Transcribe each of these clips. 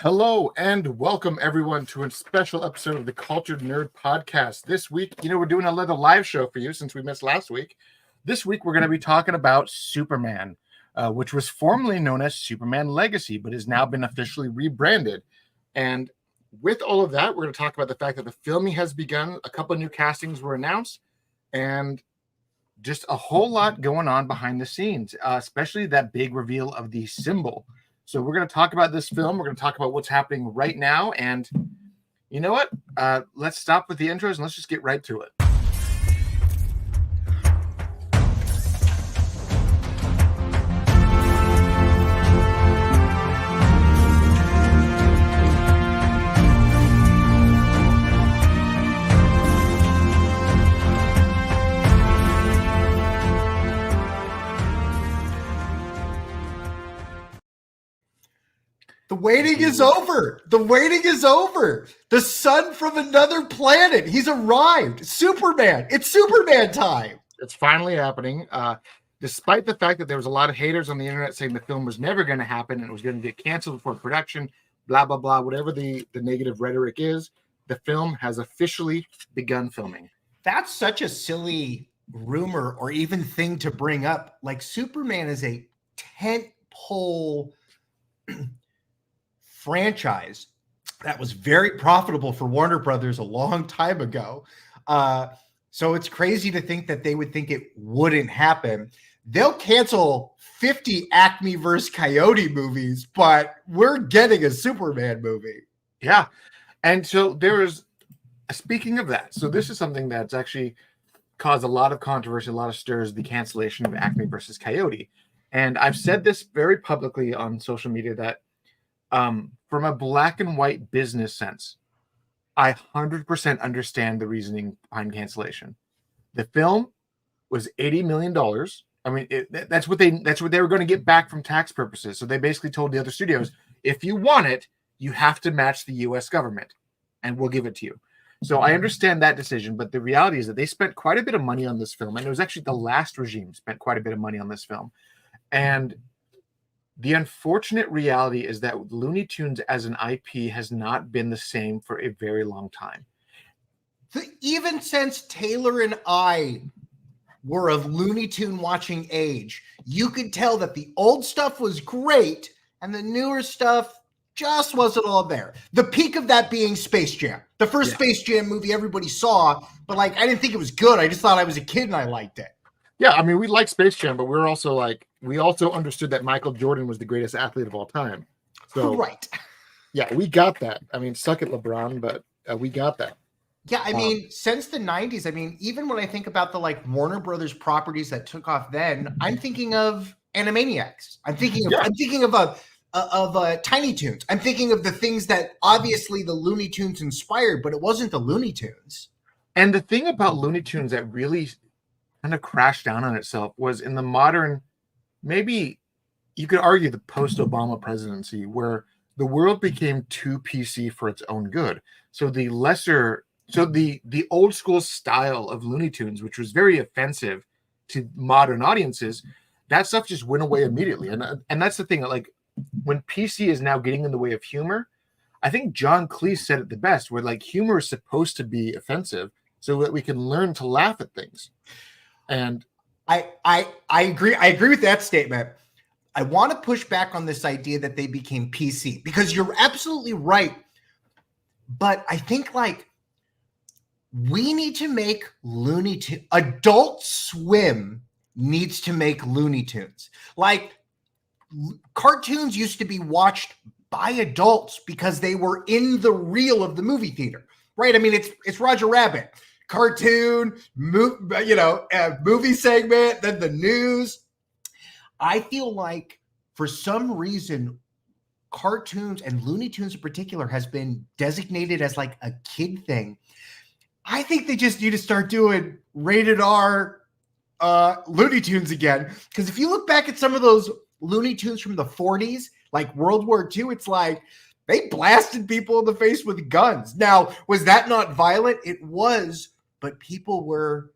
Hello and welcome everyone to a special episode of the Cultured Nerd Podcast. This week, we're doing another live show for you since we missed last week. This week, we're going to be talking about Superman, which was formerly known as Superman Legacy, but has now been officially rebranded. And with all of that, we're going to talk about the fact that the filming has begun. A couple of new castings were announced, and just a whole lot going on behind the scenes, especially that big reveal of the symbol. So we're going to talk about this film. We're going to talk about what's happening right now. And you know what? Let's stop with the intros and let's just get right to it. The waiting is over. The waiting is over. The son from another planet. He's arrived. Superman. It's Superman time. It's finally happening. Despite the fact that there was a lot of haters on the internet saying the film was never going to happen and it was going to get canceled before production, blah, blah, blah, whatever the negative rhetoric is, the film has officially begun filming. That's such a silly rumor or even thing to bring up. Like, Superman is a tentpole franchise that was very profitable for Warner Brothers a long time ago. So it's crazy to think that they would think it wouldn't happen. They'll cancel 50 Acme vs. Coyote movies, but we're getting a Superman movie. Yeah. And so speaking of that, so this is something that's actually caused a lot of controversy, a lot of stirs, the cancellation of Acme versus Coyote. And I've said this very publicly on social media that from a black and white business sense, I 100% understand the reasoning behind cancellation. The film was $80 million. I mean, that's what they were going to get back from tax purposes. So they basically told the other studios, if you want it, you have to match the U.S. government, and we'll give it to you. So I understand that decision, but the reality is that they spent quite a bit of money on this film, and it was actually the last regime spent quite a bit of money on this film. And the unfortunate reality is that Looney Tunes as an IP has not been the same for a very long time. Even since Taylor and I were of Looney Tune watching age, you could tell that the old stuff was great and the newer stuff just wasn't all there. The peak of that being Space Jam. The first Space Jam movie everybody saw, but I didn't think it was good. I just thought I was a kid and I liked it. Yeah, I mean, we like Space Jam, but we also understood that Michael Jordan was the greatest athlete of all time. So, right. Yeah, we got that. I mean, suck it, LeBron, but we got that. Yeah, I mean, since the 90s, I mean, even when I think about the Warner Brothers properties that took off then, I'm thinking of Animaniacs. I'm thinking of Tiny Toons. I'm thinking of the things that obviously the Looney Tunes inspired, but it wasn't the Looney Tunes. And the thing about Looney Tunes that really kind of crashed down on itself was in the modern, maybe you could argue the post-Obama presidency, where the world became too PC for its own good. So the old school style of Looney Tunes, which was very offensive to modern audiences, that stuff just went away immediately. And that's the thing, when PC is now getting in the way of humor, I think John Cleese said it the best, where humor is supposed to be offensive so that we can learn to laugh at things. And I agree. I agree with that statement. I want to push back on this idea that they became PC, because you're absolutely right. But I think we need to make Looney Tunes. Adult Swim needs to make Looney Tunes. Cartoons used to be watched by adults because they were in the reel of the movie theater, right? I mean, it's Roger Rabbit. Cartoon, movie segment, then the news. I feel like for some reason, cartoons and Looney Tunes in particular has been designated as a kid thing. I think they just need to start doing rated R Looney Tunes again. Because if you look back at some of those Looney Tunes from the 40s, like World War II, it's they blasted people in the face with guns. Now, was that not violent? It was. But people were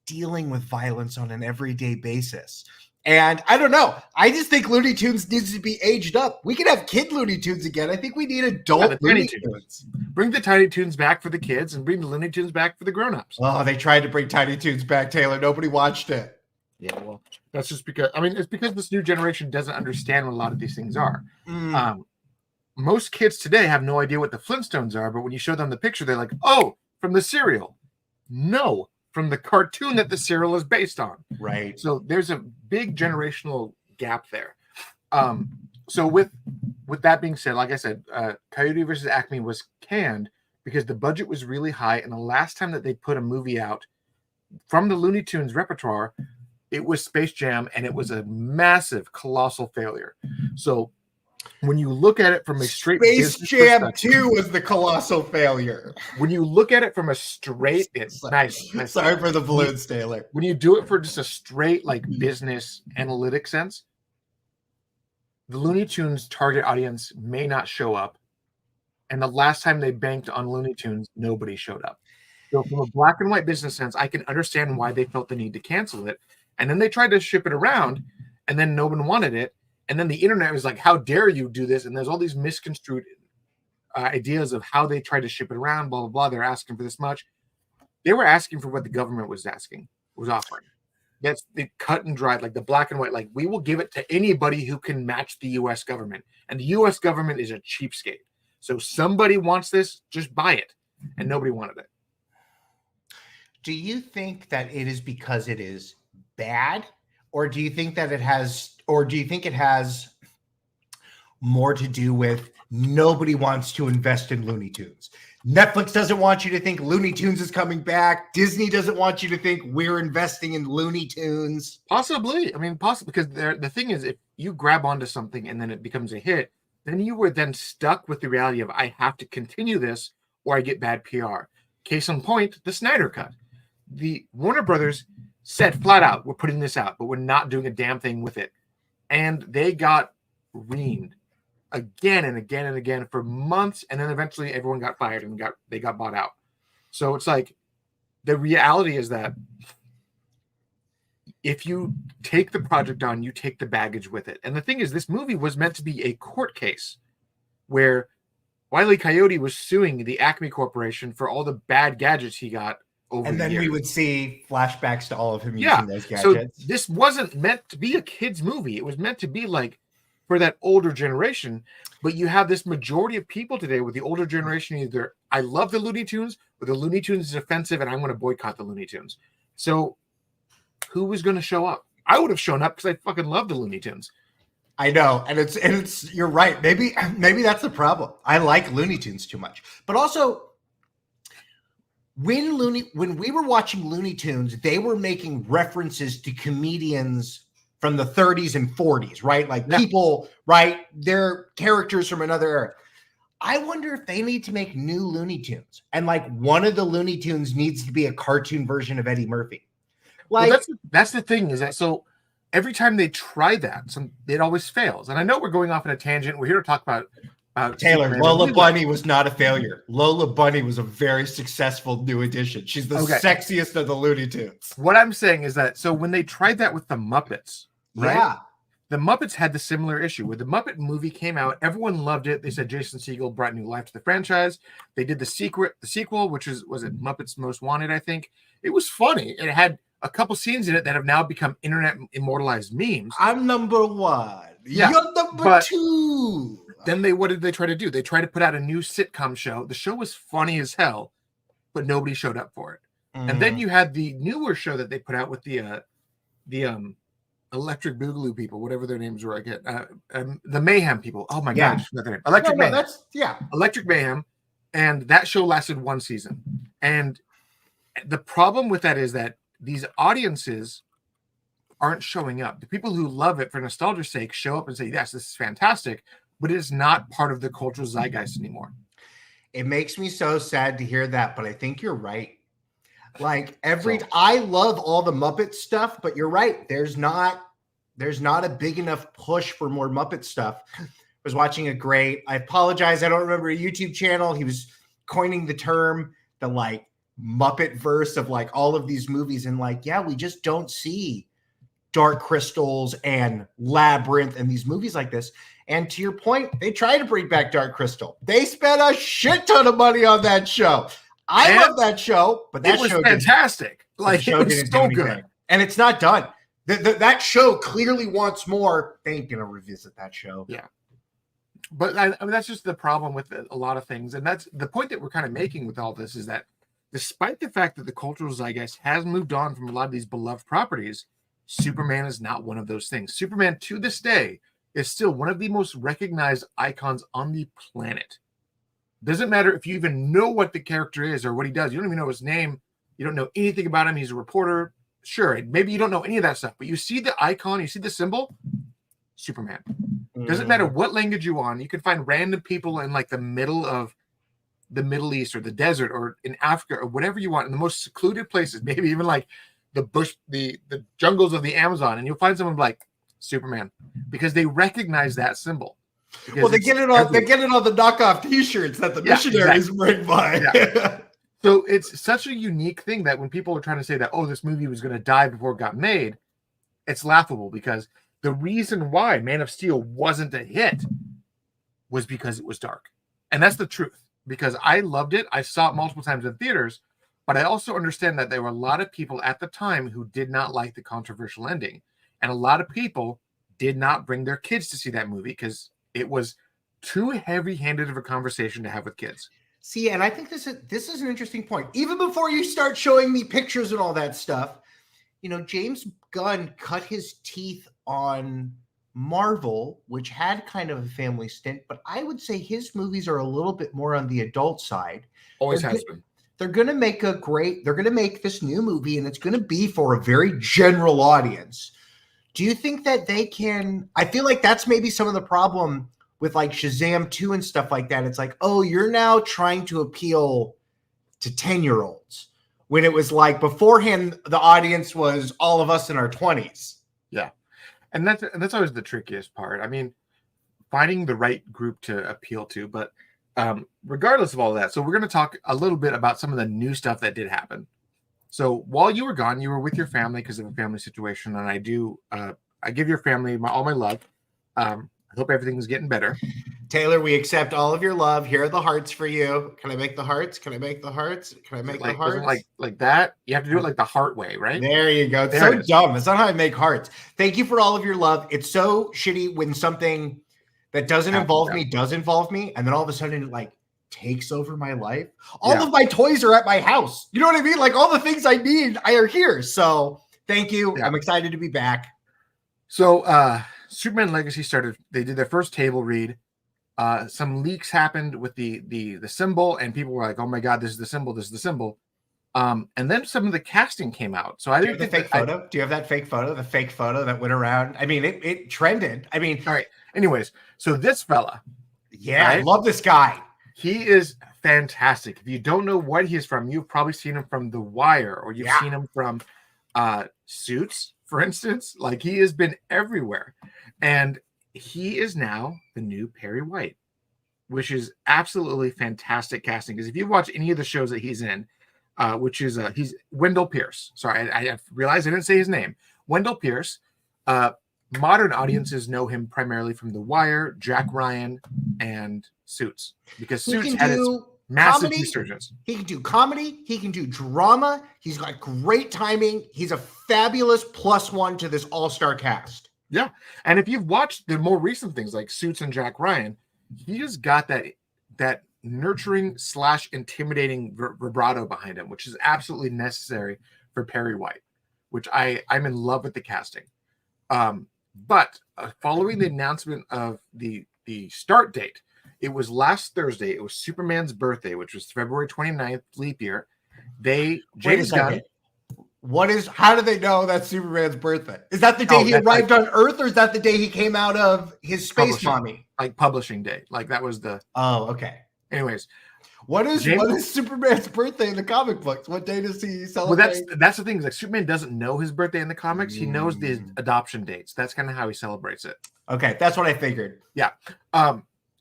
dealing with violence on an everyday basis. And I don't know. I just think Looney Tunes needs to be aged up. We can have kid Looney Tunes again. I think we need adult the Looney Tiny Tunes. Bring the Tiny Tunes back for the kids and bring the Looney Tunes back for the grown-ups. Oh, they tried to bring Tiny Tunes back, Taylor. Nobody watched it. Yeah, well, that's just because, I mean, it's because this new generation doesn't understand what a lot of these things are. Most kids today have no idea what the Flintstones are, but when you show them the picture, they're like, oh, from the cereal. No, from the cartoon that the cereal is based on. Right. So there's a big generational gap there. So with that being said, like I said, Coyote versus Acme was canned because the budget was really high, and the last time that they put a movie out from the Looney Tunes repertoire, it was Space Jam, and it was a massive, colossal failure. So when you look at it from a straight Space Jam 2 was the colossal failure. When you look at it from a straight, nice. Sorry for the balloons, Taylor. When you do it for just a straight like business analytic sense, the Looney Tunes target audience may not show up. And the last time they banked on Looney Tunes, nobody showed up. So from a black and white business sense, I can understand why they felt the need to cancel it. And then they tried to ship it around, and then no one wanted it. And then the internet was like, how dare you do this? And there's all these misconstrued ideas of how they tried to ship it around, blah, blah, blah. They're asking for this much. They were asking for what the government was offering. That's the cut and dried, like the black and white. Like, we will give it to anybody who can match the U.S. government. And the U.S. government is a cheapskate. So somebody wants this, just buy it. And nobody wanted it. Do you think that it is because it is bad? Or do you think that it has more to do with nobody wants to invest in Looney Tunes? Netflix doesn't want you to think Looney Tunes is coming back. Disney doesn't want you to think we're investing in Looney Tunes. Possibly. I mean, possibly, because the thing is, if you grab onto something and then it becomes a hit, then you were then stuck with the reality of, I have to continue this or I get bad PR. Case in point, the Snyder Cut. The Warner Brothers said flat out, we're putting this out, but we're not doing a damn thing with it. And they got reamed again and again and again for months, and then eventually everyone got fired and they got bought out. So it's like, the reality is that if you take the project on, you take the baggage with it. And the thing is, this movie was meant to be a court case where Wile E. Coyote was suing the Acme Corporation for all the bad gadgets he got over and then the years. We would see flashbacks to all of him using those gadgets. So this wasn't meant to be a kid's movie. It was meant to be like for that older generation. But you have this majority of people today with the older generation, either I love the Looney Tunes or the Looney Tunes is offensive and I'm going to boycott the Looney Tunes. So who was going to show up? I would have shown up because I fucking love the Looney Tunes. I know, and it's you're right. Maybe that's the problem. I like Looney Tunes too much. But also, when we were watching Looney Tunes, they were making references to comedians from the 30s and 40s, right? Like people, right? They're characters from another era. I wonder if they need to make new Looney Tunes, and like one of the Looney Tunes needs to be a cartoon version of Eddie Murphy. Like, well, that's the thing, is that so every time they try that, it always fails. And I know we're going off on a tangent. We're here to talk about Taylor. Lola Bunny was not a failure. Lola Bunny was a very successful new addition. She's the sexiest of the Looney Tunes. What I'm saying is that, so when they tried that with the Muppets, right? Yeah. The Muppets had the similar issue. When the Muppet movie came out, everyone loved it. They said Jason Segel brought new life to the franchise. They did the sequel, which was it Muppets Most Wanted, I think. It was funny. It had a couple scenes in it that have now become internet immortalized memes. I'm number one. Yeah. You're number two. Then what did they try to do? They tried to put out a new sitcom show. The show was funny as hell, but nobody showed up for it. And then you had the newer show that they put out with the Electric Boogaloo people, whatever their names were. I get the Mayhem people. Oh my god, their name. Electric Mayhem. Electric Mayhem, and that show lasted one season. And the problem with that is that these audiences aren't showing up. The people who love it for nostalgia's sake show up and say, yes, this is fantastic, but it is not part of the cultural zeitgeist anymore. It makes me so sad to hear that, but I think you're right. Like I love all the Muppet stuff, but you're right. There's not a big enough push for more Muppet stuff. I was watching I apologize, I don't remember a YouTube channel. He was coining the term, the like Muppet verse of like all of these movies, and like, yeah, we just don't see Dark Crystals and Labyrinth and these movies like this. And to your point, they tried to bring back Dark Crystal. They spent a shit ton of money on that show. I love that show, but that was show fantastic. Like, it was so good. And it's not done. That show clearly wants more. They ain't gonna revisit that show. Yeah. But I mean, that's just the problem with a lot of things. And that's the point that we're kind of making with all this, is that despite the fact that the cultural zeitgeist has moved on from a lot of these beloved properties, Superman is not one of those things. Superman, to this day, is still one of the most recognized icons on the planet. Doesn't matter if you even know what the character is or what he does. You don't even know his name. You don't know anything about him. He's a reporter. Sure, maybe you don't know any of that stuff, but you see the icon, you see the symbol, Superman. Doesn't matter what language you're on. You can find random people in like the middle of the Middle East or the desert or in Africa or whatever you want, in the most secluded places, maybe even like the bush, the jungles of the Amazon, and you'll find someone like Superman, because they recognize that symbol. Well, they get it on the knockoff T-shirts that the missionaries bring by. Yeah. So it's such a unique thing that when people are trying to say that, oh, this movie was going to die before it got made, it's laughable, because the reason why Man of Steel wasn't a hit was because it was dark. And that's the truth, because I loved it. I saw it multiple times in theaters, but I also understand that there were a lot of people at the time who did not like the controversial ending. And a lot of people did not bring their kids to see that movie because it was too heavy-handed of a conversation to have with kids. See, and I think this is an interesting point. Even before you start showing me pictures and all that stuff, you know, James Gunn cut his teeth on Marvel, which had kind of a family stint, but I would say his movies are a little bit more on the adult side. Always has been. They're going to make this new movie, and it's going to be for a very general audience. Do you think that they can? I feel like that's maybe some of the problem with like Shazam 2 and stuff like that. It's like, oh, you're now trying to appeal to 10-year-olds, when it was like beforehand, the audience was all of us in our 20s. Yeah. And that's always the trickiest part. I mean, finding the right group to appeal to, but regardless of all of that, so we're going to talk a little bit about some of the new stuff that did happen. So while you were gone, you were with your family because of a family situation, and I give your family all my love. I hope everything's getting better. Taylor, we accept all of your love. Here are the hearts for you. Can I make the hearts? Can I make the hearts? Can I make the hearts? Like that? You have to do it like the heart way, right? There you go. It's so dumb. It's not how I make hearts. Thank you for all of your love. It's so shitty when something that doesn't involve me does involve me, and then all of a sudden it like takes over my life. All of my toys are at my house. You know what I mean? Like all the things I need are here. So thank you. Yeah. I'm excited to be back. So Superman Legacy started. They did their first table read. Some leaks happened with the symbol, and people were like, "Oh my god, this is the symbol! This is the symbol!" And then some of the casting came out. So I didn't think fake photo. Do you have that fake photo? The fake photo that went around. I mean, it trended. I mean, all right. Anyways, so this fella, I love this guy. He is fantastic. If you don't know what he is from, you've probably seen him from The Wire, or you've seen him from Suits, for instance. Like, he has been everywhere, and he is now the new Perry White, which is absolutely fantastic casting. Because if you watch any of the shows that he's in, which is he's Wendell Pierce. Sorry, I realized I didn't say his name. Wendell Pierce. Modern audiences know him primarily from The Wire, Jack Ryan, and Suits, because Suits had its massive resurgence. He can do comedy. He can do drama. He's got great timing. He's a fabulous +1 to this all-star cast. Yeah, and if you've watched the more recent things like Suits and Jack Ryan, he just got that nurturing / intimidating vibrato behind him, which is absolutely necessary for Perry White, which I'm in love with the casting. But following the announcement of the start date, it was last Thursday. It was Superman's birthday, which was February 29th, leap year. James Gunn. How do they know that's Superman's birthday? Is that the day he arrived on Earth, or is that the day he came out of his space mommy? Like publishing day. Like that was the. Oh, okay. Anyways. What is Superman's birthday in the comic books? What day does he celebrate? Well, that's the thing. Is like Superman doesn't know his birthday in the comics. He knows the adoption dates. That's kind of how he celebrates it. Okay, that's what I figured. Yeah.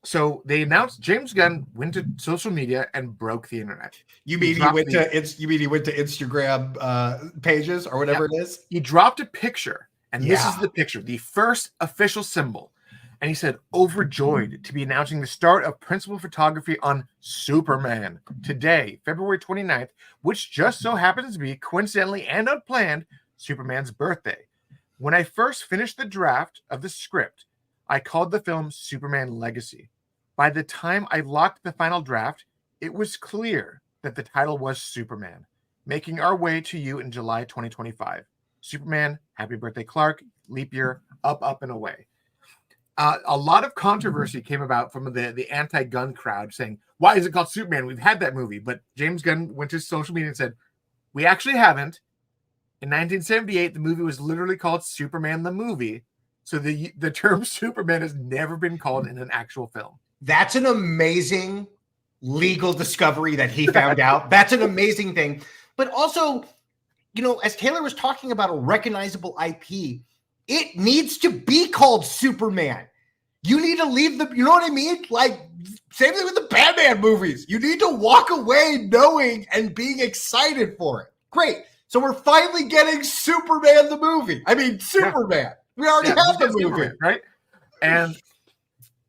So they announced James Gunn went to social media and broke the internet. You mean he went to Instagram pages or whatever it is? He dropped a picture, And this is the picture, the first official symbol. And he said, overjoyed to be announcing the start of principal photography on Superman today, February 29th, which just so happens to be, coincidentally and unplanned, Superman's birthday. When I first finished the draft of the script, I called the film Superman Legacy. By the time I locked the final draft, it was clear that the title was Superman. Making our way to you in July 2025. Superman, happy birthday, Clark, leap year, up, and away. A lot of controversy came about from the anti-Gunn crowd saying, why is it called Superman? We've had that movie. But James Gunn went to social media and said, we actually haven't. In 1978, the movie was literally called Superman the Movie. So the term Superman has never been called in an actual film. That's an amazing legal discovery that he found out. That's an amazing thing. But also, as Taylor was talking about a recognizable IP, it needs to be called Superman. You need to leave you know what I mean? Like, same thing with the Batman movies. You need to walk away knowing and being excited for it. Great. So we're finally getting Superman the movie. I mean, Superman. Yeah. We already have the movie. Superman, right? And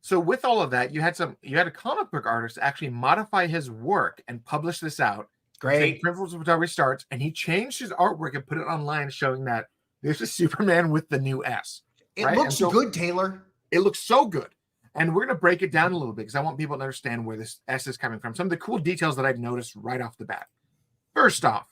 so with all of that, you had a comic book artist actually modify his work and publish this out. Great. Principles of Photography starts, and he changed his artwork and put it online showing that this is Superman with the new S. It looks good, Taylor. It looks so good. And we're going to break it down a little bit because I want people to understand where this S is coming from. Some of the cool details that I've noticed right off the bat. First off,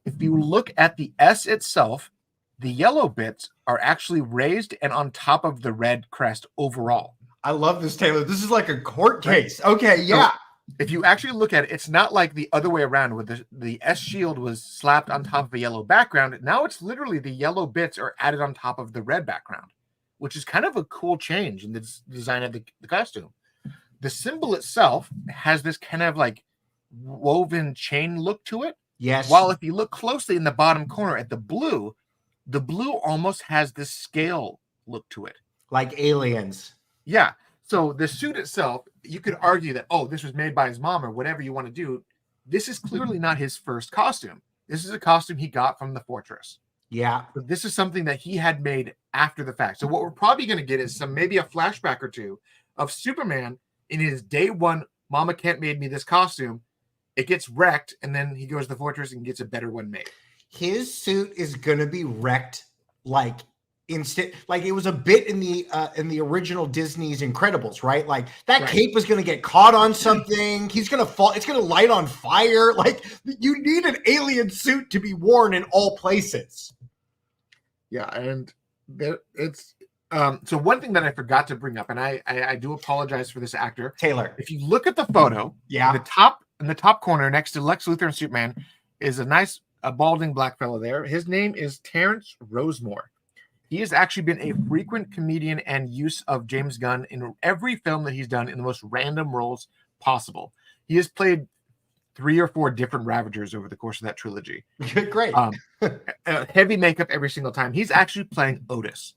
if you look at the S itself, the yellow bits are actually raised and on top of the red crest overall. I love this, Taylor. This is like a court case. Okay, yeah. So if you actually look at it, it's not like the other way around where the S shield was slapped on top of a yellow background. Now it's literally the yellow bits are added on top of the red background, which is kind of a cool change in the design of the costume. The symbol itself has this kind of like woven chain look to it. Yes. While if you look closely in the bottom corner at the blue almost has this scale look to it. Like aliens. Yeah. So the suit itself, you could argue that, this was made by his mom or whatever you want to do. This is clearly not his first costume. This is a costume he got from the Fortress. Yeah. But this is something that he had made after the fact. So what we're probably going to get is maybe a flashback or two of Superman in his day one, Mama Kent made me this costume. It gets wrecked, and then he goes to the Fortress and gets a better one made. His suit is going to be wrecked like instant, like it was a bit in the original Disney's Incredibles, right? Like that cape was going to get caught on something. He's going to fall. It's going to light on fire. Like you need an alien suit to be worn in all places. Yeah, and it's so one thing that I forgot to bring up, and I do apologize for this actor, Taylor. If you look at the photo, in the top corner next to Lex Luthor and Superman is a balding black fellow there. His name is Terrence Rosemore. He has actually been a frequent comedian and use of James Gunn in every film that he's done in the most random roles possible. He has played 3 or 4 different Ravagers over the course of that trilogy. Great. Heavy makeup every single time. He's actually playing Otis,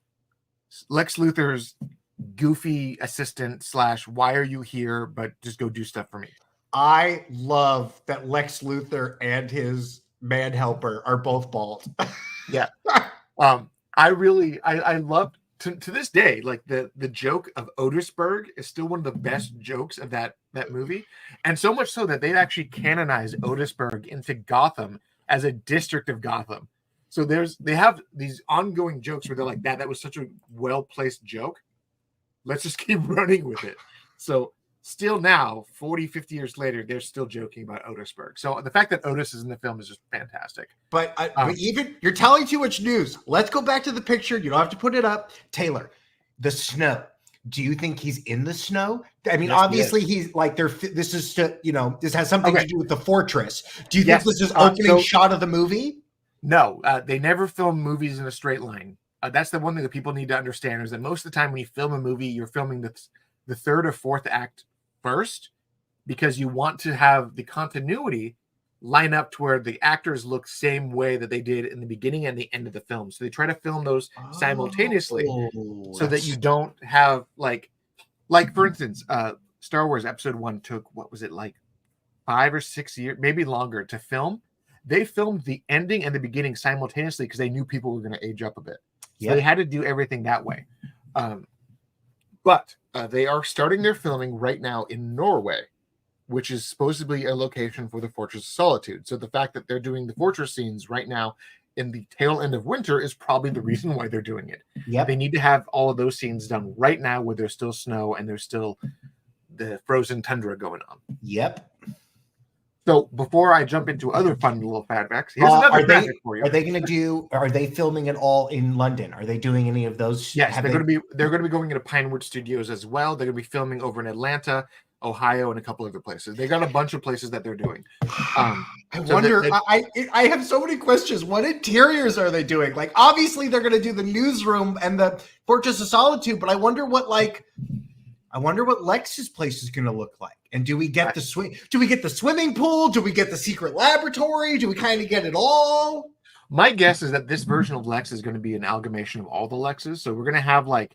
Lex Luthor's goofy assistant / why are you here, but just go do stuff for me. I love that Lex Luthor and his man helper are both bald. Yeah. I love to this day, like the joke of Otisburg is still one of the best jokes of that movie. And so much so that they'd actually canonized Otisburg into Gotham as a district of Gotham. So they have these ongoing jokes where they're like, that was such a well-placed joke. Let's just keep running with it. So still now, 40, 50 years later, they're still joking about Otisburg. So the fact that Otis is in the film is just fantastic. But even you're telling too much news. Let's go back to the picture. You don't have to put it up. Taylor, the snow. Do you think he's in the snow? I mean, obviously he's like this is this has something to do with the Fortress. Do you think this is opening shot of the movie? No, they never film movies in a straight line. That's the one thing that people need to understand is that most of the time when you film a movie, you're filming the third or fourth act first because you want to have the continuity line up to where the actors look same way that they did in the beginning and the end of the film. So they try to film those simultaneously so that you don't have like for instance, Star Wars Episode 1 took, what was it, like 5 or 6 years, maybe longer to film. They filmed the ending and the beginning simultaneously because they knew people were going to age up a bit. So they had to do everything that way. But they are starting their filming right now in Norway, which is supposedly a location for the Fortress of Solitude. So the fact that they're doing the fortress scenes right now in the tail end of winter is probably the reason why they're doing it. Yep. They need to have all of those scenes done right now where there's still snow and there's still the frozen tundra going on. Yep. So before I jump into other fun little fact facts, here's another fact fact for you. Are they filming it all in London? Are they doing any of those? Yes, they're going to be going into Pinewood Studios as well. They're going to be filming over in Atlanta, Ohio, and a couple other places. They got a bunch of places that they're doing. I wonder. I have so many questions. What interiors are they doing? Like, obviously, they're going to do the newsroom and the Fortress of Solitude, but I wonder what Lex's place is going to look like. And do we get the swim? Do we get the swimming pool? Do we get the secret laboratory? Do we kind of get it all? My guess is that this version of Lex is going to be an amalgamation of all the Lexes. So we're going to have like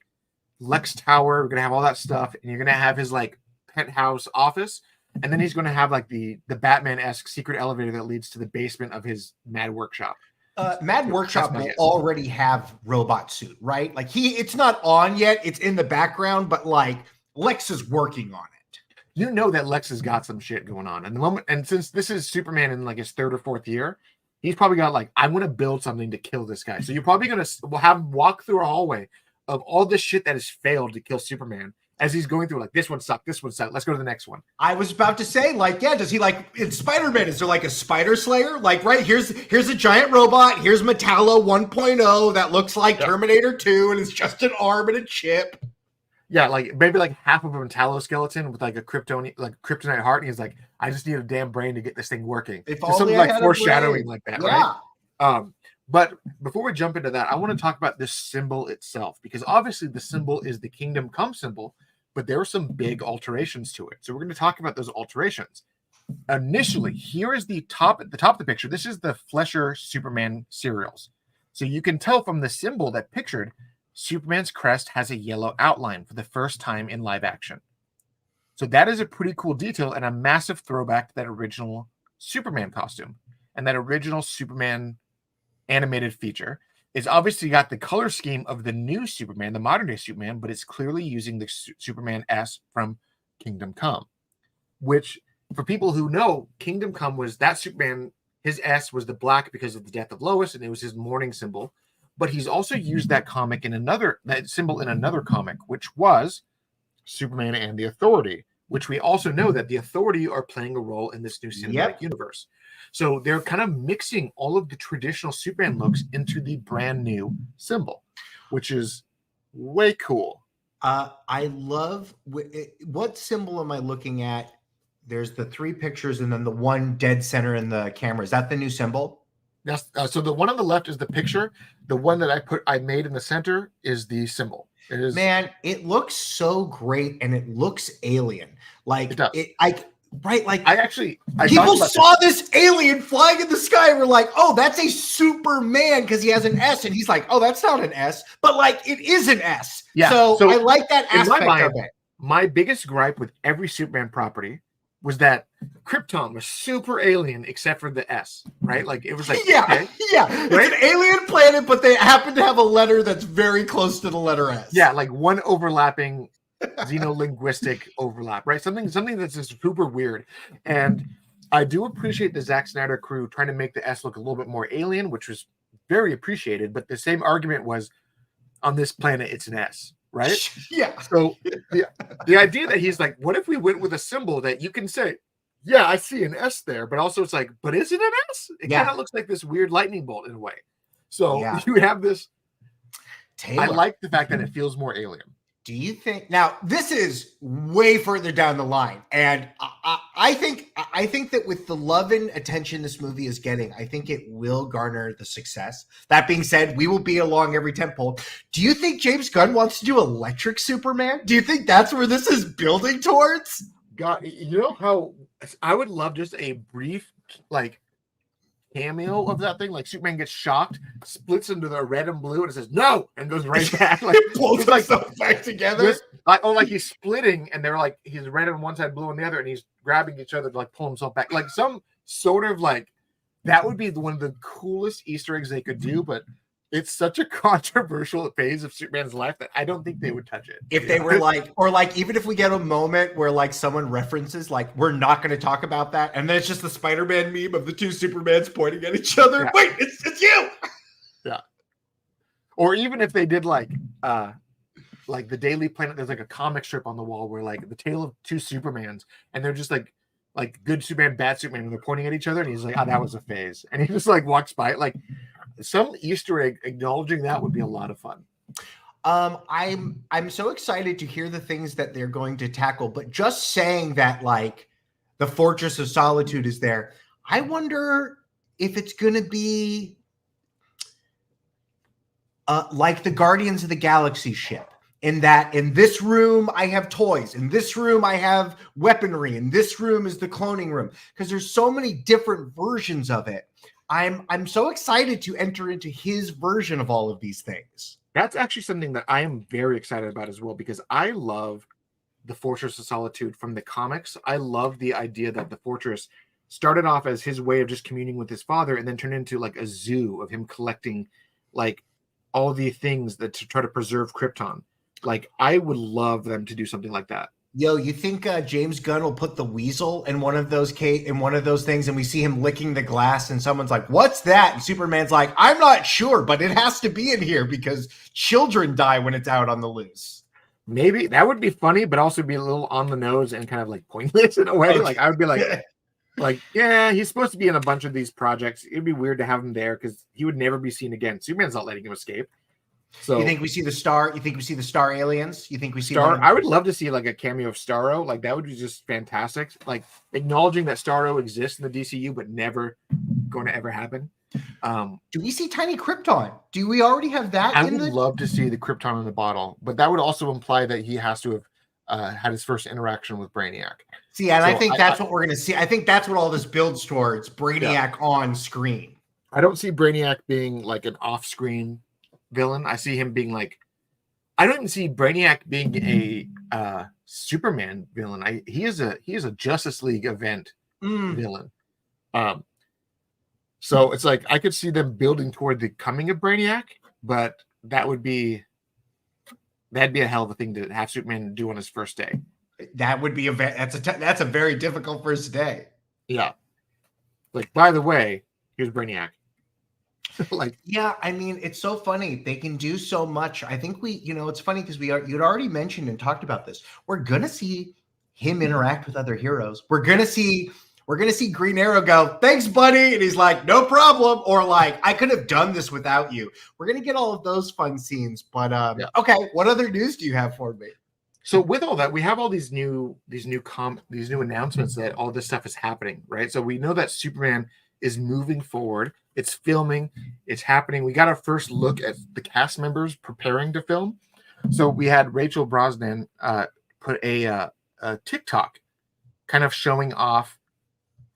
Lex Tower. We're going to have all that stuff, and you're going to have his like penthouse office, and then he's going to have like the Batman-esque secret elevator that leads to the basement of his Mad Workshop. Mad Workshop will already have robot suit, right? Like it's not on yet; it's in the background, but like Lex is working on it. You know that Lex has got some shit going on, and the moment, and since this is Superman in like his 3rd or 4th year, he's probably got like, I want to build something to kill this guy. So you're probably gonna have him walk through a hallway of all this shit that has failed to kill Superman. As he's going through, like, this one sucked, let's go to the next one. I was about to say, like, yeah, does he, like, in Spider-Man, is there, like, a spider slayer? Like, right, here's a giant robot, here's Metallo 1.0 that looks like Terminator 2, and it's just an arm and a chip. Yeah, like, maybe, like, half of a Metallo skeleton with, like, a kryptonite heart, and he's like, I just need a damn brain to get this thing working. There's something, like, foreshadowing like that, right? But before we jump into that, I want to talk about this symbol itself, because obviously the symbol is the Kingdom Come symbol, but there are some big alterations to it. So we're going to talk about those alterations. Initially, here is the top of the picture. This is the Flesher Superman serials. So you can tell from the symbol that pictured, Superman's crest has a yellow outline for the first time in live action. So that is a pretty cool detail and a massive throwback to that original Superman costume and that original Superman animated feature. It's obviously got the color scheme of the new Superman, the modern day Superman, but it's clearly using the Superman S from Kingdom Come, which for people who know, Kingdom Come was that Superman, his S was the black because of the death of Lois, and it was his mourning symbol. But he's also used that symbol in another comic, which was Superman and the Authority, which we also know that the Authority are playing a role in this new cinematic universe. So they're kind of mixing all of the traditional Superman looks into the brand new symbol, which is way cool. I love what symbol am I looking at? There's the 3 pictures and then the one dead center in the camera. Is that the new symbol? That's so the one on the left is the picture. The one that I made in the center is the symbol. It is, man, it looks so great and it looks alien. Like people saw this alien flying in the sky and were like, oh, that's a Superman because he has an S. And he's like, oh, that's not an S. But like, it is an S. Yeah. So I like that aspect of it. My biggest gripe with every Superman property was that Krypton was super alien except for the S, right? Like, it was like, right? It's an alien planet, but they happen to have a letter that's very close to the letter S. Yeah, like one overlapping xenolinguistic overlap, right? Something that's just super weird. And I do appreciate the Zack Snyder crew trying to make the S look a little bit more alien, which was very appreciated. But the same argument was, on this planet, it's an S, right? Yeah. So the idea that he's like, what if we went with a symbol that you can say, yeah, I see an S there, but also it's like, but is it an S? It kind of looks like this weird lightning bolt in a way. So you have this. Taylor. I like the fact that it feels more alien. Do you think now this is way further down the line, and I think that with the love and attention this movie is getting, I think it will garner the success. That being said, we will be along every tentpole. Do you think James Gunn wants to do Electric Superman? Do you think that's where this is building towards? God, you know how I would love just a brief like cameo of that thing, like Superman gets shocked, splits into the red and blue, and it says no, and goes right back. Like pulls himself back together. Like he's splitting, and they're like he's red on one side, blue on the other, and he's grabbing each other to like pull himself back. Like some sort of like that would be one of the coolest Easter eggs they could do. But it's such a controversial phase of Superman's life that I don't think they would touch it. If they were like, or like, even if we get a moment where like someone references, like, we're not going to talk about that, and then it's just the Spider-Man meme of the two Supermans pointing at each other. Yeah. Wait, it's you. Yeah. Or even if they did like the Daily Planet, there's like a comic strip on the wall where like the tale of two Supermans, and they're just like good Superman, bad Superman, and they're pointing at each other, and he's like, "Oh, that was a phase," and he just like walks by it. Like some Easter egg acknowledging that would be a lot of fun. I'm so excited to hear the things that they're going to tackle, but just saying that like the Fortress of Solitude is there, I wonder if it's going to be like the Guardians of the Galaxy ship, in that in this room I have toys, in this room I have weaponry, in this room is the cloning room, because there's so many different versions of it. I'm so excited to enter into his version of all of these things. That's actually something that I am very excited about as well, because I love the Fortress of Solitude from the comics. I love the idea that the fortress started off as his way of just communing with his father, and then turned into like a zoo of him collecting like all the things that to try to preserve Krypton. Like, I would love them to do something like that. Yo, you think James Gunn will put the weasel in one of those things, and we see him licking the glass, and someone's like, "What's that?" And Superman's like, "I'm not sure, but it has to be in here because children die when it's out on the loose." Maybe that would be funny, but also be a little on the nose and kind of like pointless in a way. Okay. Like, I would be like, yeah, he's supposed to be in a bunch of these projects. It'd be weird to have him there because he would never be seen again. Superman's not letting him escape. So you think we see the star? You think we see the Star aliens? You think we see Star? I would love to see like a cameo of Starro. Like, that would be just fantastic. Like, acknowledging that Starro exists in the DCU, but never going to ever happen. Do we see Tiny Krypton? Do we already have that? I would love to see the Krypton in the bottle, but that would also imply that he has to have had his first interaction with Brainiac. See, and so I think that's what we're going to see. I think that's what all this builds towards: Brainiac on screen. I don't see Brainiac being like an off-screen villain. I see him being like, I don't even see Brainiac being a Superman villain. He is a Justice League event villain. So it's like I could see them building toward the coming of Brainiac, but that'd be a hell of a thing to have Superman do on his first day. That would be that's a very difficult first day. Yeah. Like, by the way, here's Brainiac. Like, yeah, I mean, it's so funny. They can do so much. I think it's funny because you'd already mentioned and talked about this. We're gonna see him interact with other heroes. We're gonna see Green Arrow go, "Thanks, buddy," and he's like, "No problem," or like, "I could have done this without you." We're gonna get all of those fun scenes. But okay, what other news do you have for me? So with all that, we have all these new announcements that all this stuff is happening, right? So we know that Superman is moving forward. It's filming. It's happening. We got our first look at the cast members preparing to film. So we had Rachel Brosnahan put a TikTok kind of showing off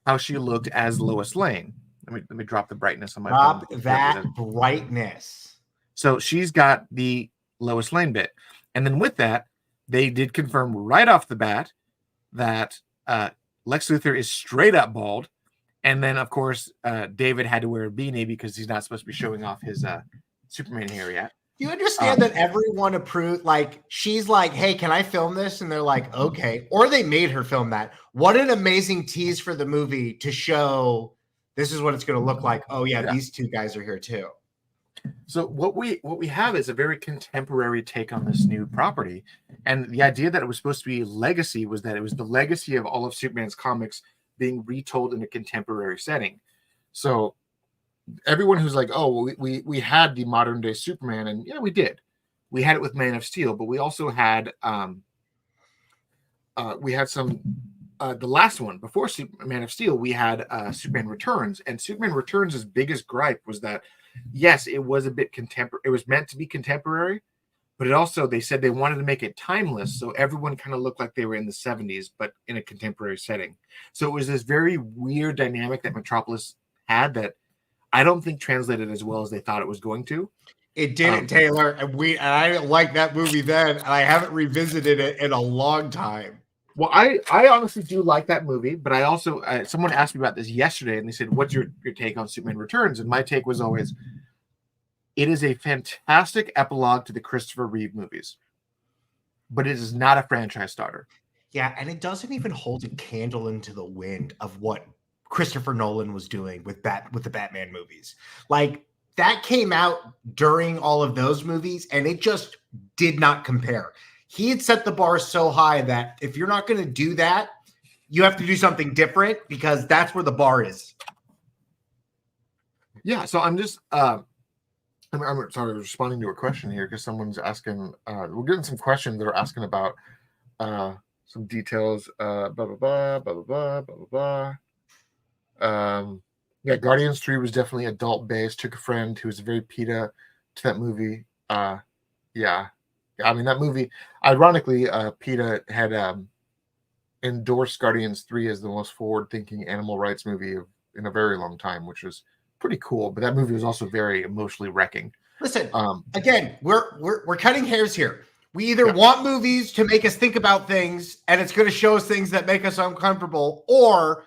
how she looked as Lois Lane. Let me drop the brightness on my phone. Drop that brightness. So she's got the Lois Lane bit. And then with that, they did confirm right off the bat that Lex Luthor is straight up bald. And then, of course, David had to wear a beanie because he's not supposed to be showing off his Superman hair yet. Do you understand that everyone approved? Like, she's like, "Hey, can I film this?" And they're like, "Okay." Or they made her film that. What an amazing tease for the movie to show this is what it's going to look like. Oh, yeah, these two guys are here too. So what we have is a very contemporary take on this new property. And the idea that it was supposed to be legacy was that it was the legacy of all of Superman's comics being retold in a contemporary setting. So everyone who's like, "Oh, we had the modern day Superman," and yeah, we did. We had it with Man of Steel, but we also had some the last one before Man of Steel. We had Superman Returns, and Superman Returns' biggest gripe was that yes, it was a bit contemporary. It was meant to be contemporary, but it also, they said they wanted to make it timeless, so everyone kind of looked like they were in the 70s, but in a contemporary setting. So it was this very weird dynamic that Metropolis had that I don't think translated as well as they thought it was going to. It didn't, Taylor, and I didn't like that movie then, and I haven't revisited it in a long time. Well, I honestly do like that movie, but I also someone asked me about this yesterday, and they said, "What's your take on Superman Returns?" And my take was always, It is a fantastic epilogue to the Christopher Reeve movies, but it is not a franchise starter. Yeah, and it doesn't even hold a candle into the wind of what Christopher Nolan was doing with the Batman movies. Like that came out during all of those movies, and it just did not compare. He had set the bar so high that if you're not going to do that, you have to do something different because that's where the bar is. Yeah, so I'm just I'm sorry, responding to a question here because someone's asking. We're getting some questions that are asking about some details. Blah blah blah blah blah blah blah blah. Yeah, Guardians 3 was definitely adult based. Took a friend who was very PETA to that movie. Yeah, I mean that movie. Ironically, PETA had endorsed Guardians 3 as the most forward thinking animal rights movie in a very long time, which was pretty cool. But that movie was also very emotionally wrecking. Listen, again, we're cutting hairs here. We either want movies to make us think about things, and it's going to show us things that make us uncomfortable, or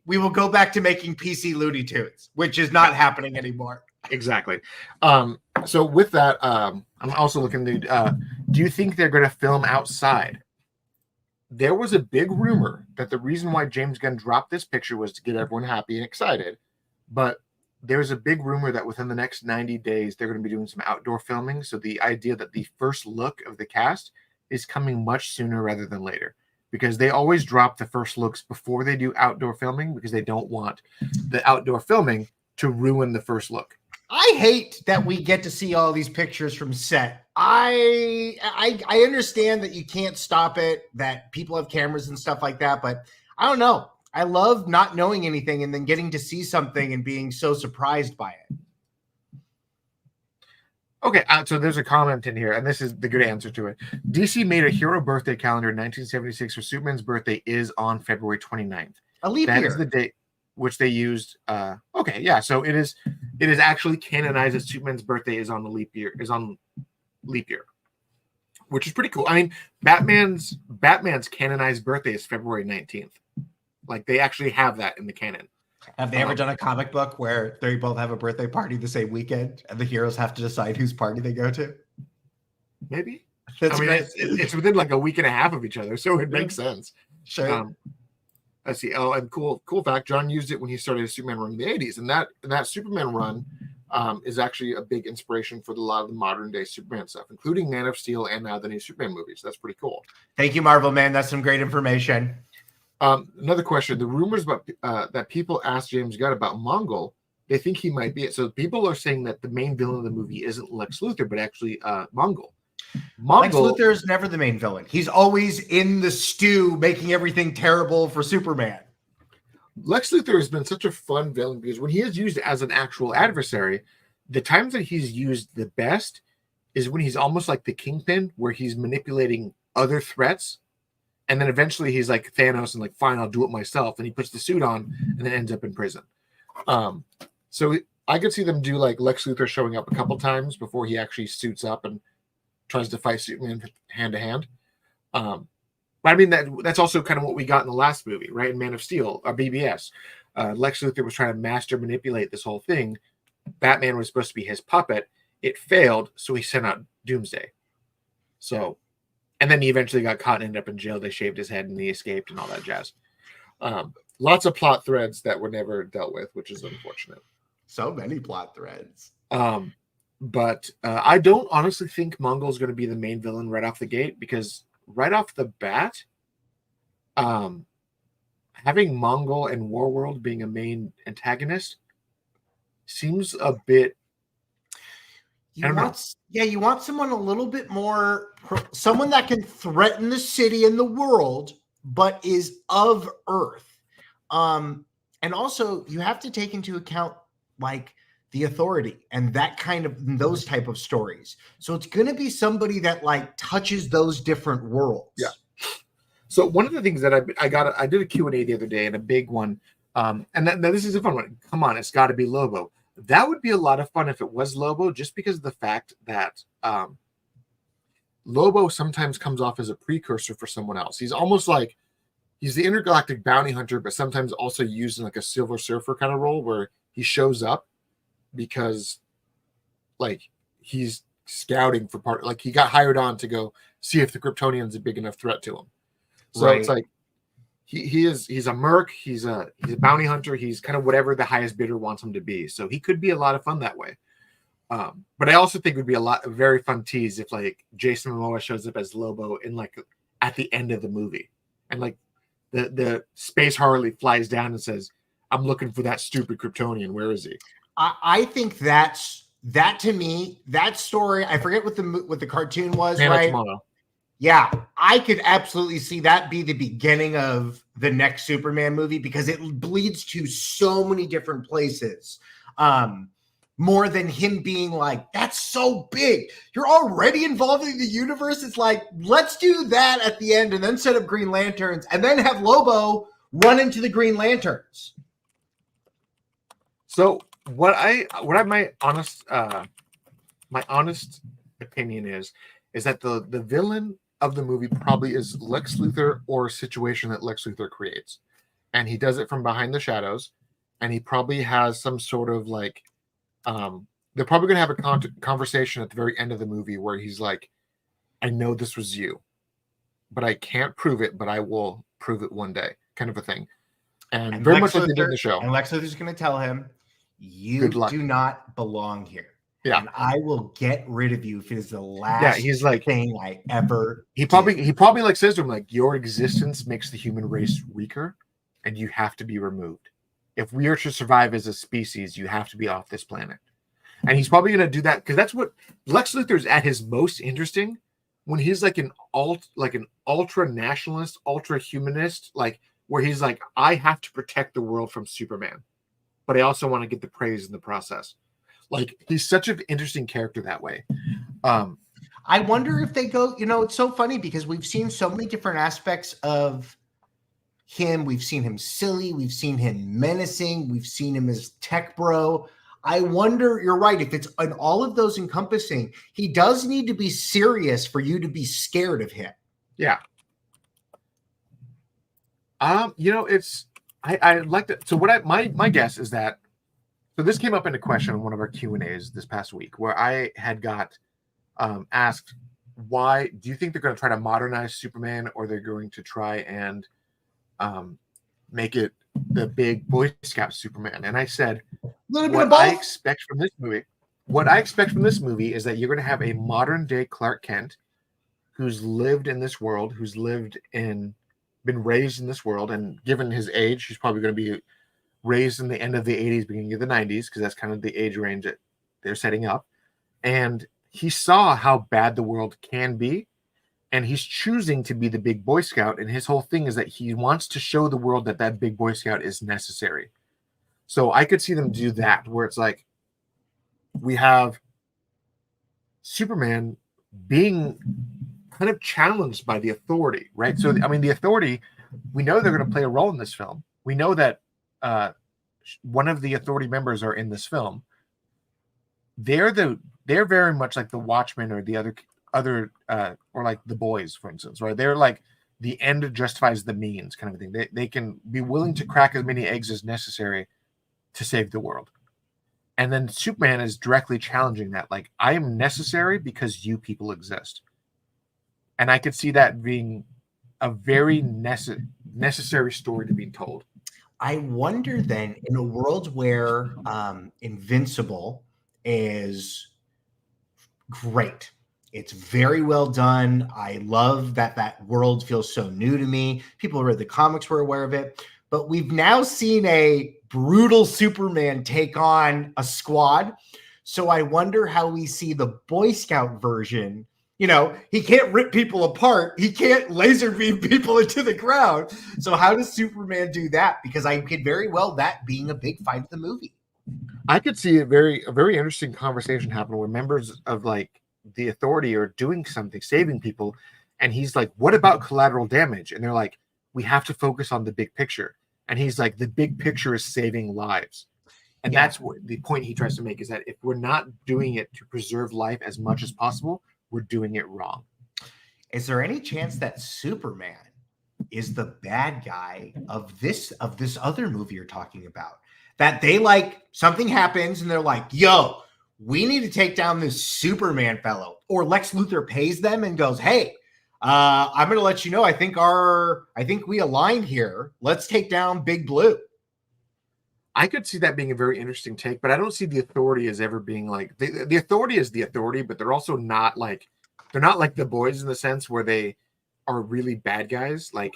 we will go back to making PC Looney Tunes, which is not happening anymore. Exactly. So with that, I'm also looking to. Do you think they're going to film outside? There was a big rumor that the reason why James Gunn dropped this picture was to get everyone happy and excited, but there's a big rumor that within the next 90 days, they're going to be doing some outdoor filming. So the idea that the first look of the cast is coming much sooner rather than later, because they always drop the first looks before they do outdoor filming because they don't want the outdoor filming to ruin the first look. I hate that we get to see all these pictures from set. I understand that you can't stop it, that people have cameras and stuff like that, but I don't know. I love not knowing anything and then getting to see something and being so surprised by it. Okay, so there's a comment in here, and this is the good answer to it. DC made a hero birthday calendar in 1976 where Superman's birthday is on February 29th. A leap year. That is the date which they used. Okay, yeah, so it is actually canonized that Superman's birthday is on the leap year, which is pretty cool. I mean, Batman's canonized birthday is February 19th. Like they actually have that in the canon. Have they ever done a comic book where they both have a birthday party the same weekend and the heroes have to decide whose party they go to? Maybe. It's within like a week and a half of each other, so it makes sense. Sure. Let's see. Oh, and cool fact. John used it when he started a Superman run in the 80s, and that Superman run is actually a big inspiration for a lot of the modern day Superman stuff, including Man of Steel and now the new Superman movies. That's pretty cool. Thank you, Marvel Man. That's some great information. Another question. The rumors about that people asked James Gunn about Mongol, they think he might be it. So people are saying that the main villain of the movie isn't Lex Luthor, but actually Mongol. Lex Luthor is never the main villain. He's always in the stew making everything terrible for Superman. Lex Luthor has been such a fun villain because when he is used as an actual adversary, the times that he's used the best is when he's almost like the Kingpin, where he's manipulating other threats. And then eventually he's like Thanos and like, fine, I'll do it myself. And he puts the suit on and then ends up in prison. So I could see them do like Lex Luthor showing up a couple times before he actually suits up and tries to fight Superman hand to hand. But I mean, that's also kind of what we got in the last movie, right? In Man of Steel, or BBS. Lex Luthor was trying to master manipulate this whole thing. Batman was supposed to be his puppet. It failed, so he sent out Doomsday. So... And then he eventually got caught and ended up in jail. They shaved his head and he escaped and all that jazz. Lots of plot threads that were never dealt with, which is unfortunate. So many plot threads. But I don't honestly think Mongol is going to be the main villain right off the gate, because right off the bat, having Mongol and Warworld being a main antagonist seems a bit... You want someone a little bit more, someone that can threaten the city and the world, but is of Earth. And also you have to take into account like the Authority and that kind of, those type of stories. So it's going to be somebody that like touches those different worlds. Yeah. So one of the things that I did a Q&A the other day, and a big one. And this is a fun one. Come on, it's got to be Lobo. That would be a lot of fun if it was Lobo, just because of the fact that Lobo sometimes comes off as a precursor for someone else. He's almost like he's the intergalactic bounty hunter, but sometimes also used in like a Silver Surfer kind of role, where he shows up because like he's scouting for part, like he got hired on to go see if the Kryptonian's a big enough threat to him. So it's like he's a merc, he's a bounty hunter, he's kind of whatever the highest bidder wants him to be. So he could be a lot of fun that way. But I also think it would be a very fun tease if like Jason Momoa shows up as Lobo in like at the end of the movie, and like the Space Harley flies down and says, "I'm looking for that stupid Kryptonian. Where is he?" I think that to me, that story, I forget what the cartoon was, Man right? of Tomorrow. Yeah, I could absolutely see that be the beginning of the next Superman movie, because it bleeds to so many different places. More than him being like, that's so big, you're already involving the universe. It's like, let's do that at the end and then set up Green Lanterns and then have Lobo run into the Green Lanterns. So my honest opinion is that the villain of the movie probably is Lex Luthor, or a situation that Lex Luthor creates, and he does it from behind the shadows, and he probably has some sort of like they're probably going to have a conversation at the very end of the movie where he's like, I know this was you, but I can't prove it, but I will prove it one day, kind of a thing. And very much like they did in the show. And Lex Luthor's going to tell him, you do not belong here. Yeah. And I will get rid of you if it is the last he's like, thing I ever He probably like says to him, like, your existence makes the human race weaker and you have to be removed. If we are to survive as a species, you have to be off this planet. And he's probably going to do that because that's what Lex Luthor's at his most interesting when he's like an ultra nationalist, ultra humanist, like where he's like, I have to protect the world from Superman, but I also want to get the praise in the process. Like, he's such an interesting character that way. I wonder if they go, it's so funny because we've seen so many different aspects of him. We've seen him silly. We've seen him menacing. We've seen him as tech bro. I wonder, you're right, if it's an all of those encompassing, he does need to be serious for you to be scared of him. Yeah. It's, I like that. So what my guess is that, so this came up in a question in one of our Q&As this past week where I had got asked, why do you think they're going to try to modernize Superman, or they're going to try and make it the big Boy Scout Superman? And I said, what I expect from this movie is that you're going to have a modern day Clark Kent who's lived in this world, been raised in this world, and given his age, he's probably going to be raised in the end of the 80s, beginning of the 90s, because that's kind of the age range that they're setting up. And he saw how bad the world can be, and he's choosing to be the big Boy Scout. And his whole thing is that he wants to show the world that big Boy Scout is necessary. So I could see them do that, where it's like we have Superman being kind of challenged by the Authority, right? So, I mean, the Authority, we know they're going to play a role in this film. We know that one of the Authority members are in this film. They're very much like the Watchmen or the other or like the Boys, for instance, right? They're like the end justifies the means kind of thing. They can be willing to crack as many eggs as necessary to save the world. And then Superman is directly challenging that. Like, I am necessary because you people exist. And I could see that being a very necessary story to be told. I wonder then, in a world where Invincible is great, it's very well done. I love that world feels so new to me. People who read the comics were aware of it. But we've now seen a brutal Superman take on a squad. So I wonder how we see the Boy Scout version. He can't rip people apart. He can't laser beam people into the ground. So how does Superman do that? Because I could very well that being a big fight of the movie. I could see a very interesting conversation happen where members of like the Authority are doing something, saving people. And he's like, what about collateral damage? And they're like, we have to focus on the big picture. And he's like, the big picture is saving lives. And that's what the point he tries to make, is that if we're not doing it to preserve life as much as possible, we're doing it wrong. Is there any chance that Superman is the bad guy of this other movie you're talking about? That they like something happens and they're like, yo, we need to take down this Superman fellow. Or Lex Luthor pays them and goes, hey, I'm going to let you know, I think we align here. Let's take down Big Blue. I could see that being a very interesting take, but I don't see the Authority as ever being like the Authority is the Authority, but they're also not like the boys in the sense where they are really bad guys. Like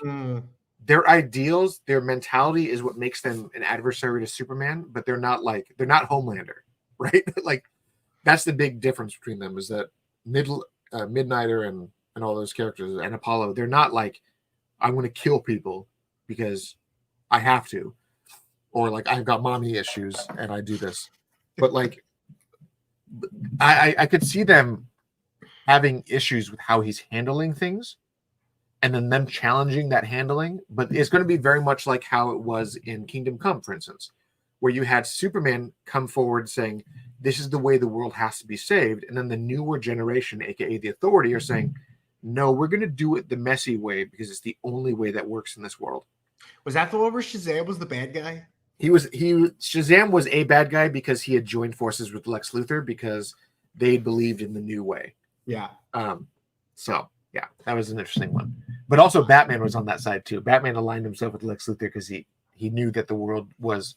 their ideals, their mentality is what makes them an adversary to Superman, but they're not Homelander, right? Like that's the big difference between them is that Midnighter and all those characters and Apollo, they're not like I'm going to kill people because I have to. Or like I've got mommy issues and I do this, but like I could see them having issues with how he's handling things, and then them challenging that handling. But it's going to be very much like how it was in Kingdom Come, for instance, where you had Superman come forward saying this is the way the world has to be saved, and then the newer generation, aka the Authority, are saying no, we're going to do it the messy way because it's the only way that works in this world. Was that the one where Shazam was the bad guy? Shazam was a bad guy because he had joined forces with Lex Luthor because they believed in the new way. Yeah. So yeah, that was an interesting one. But also Batman was on that side too. Batman aligned himself with Lex Luthor because he knew that the world was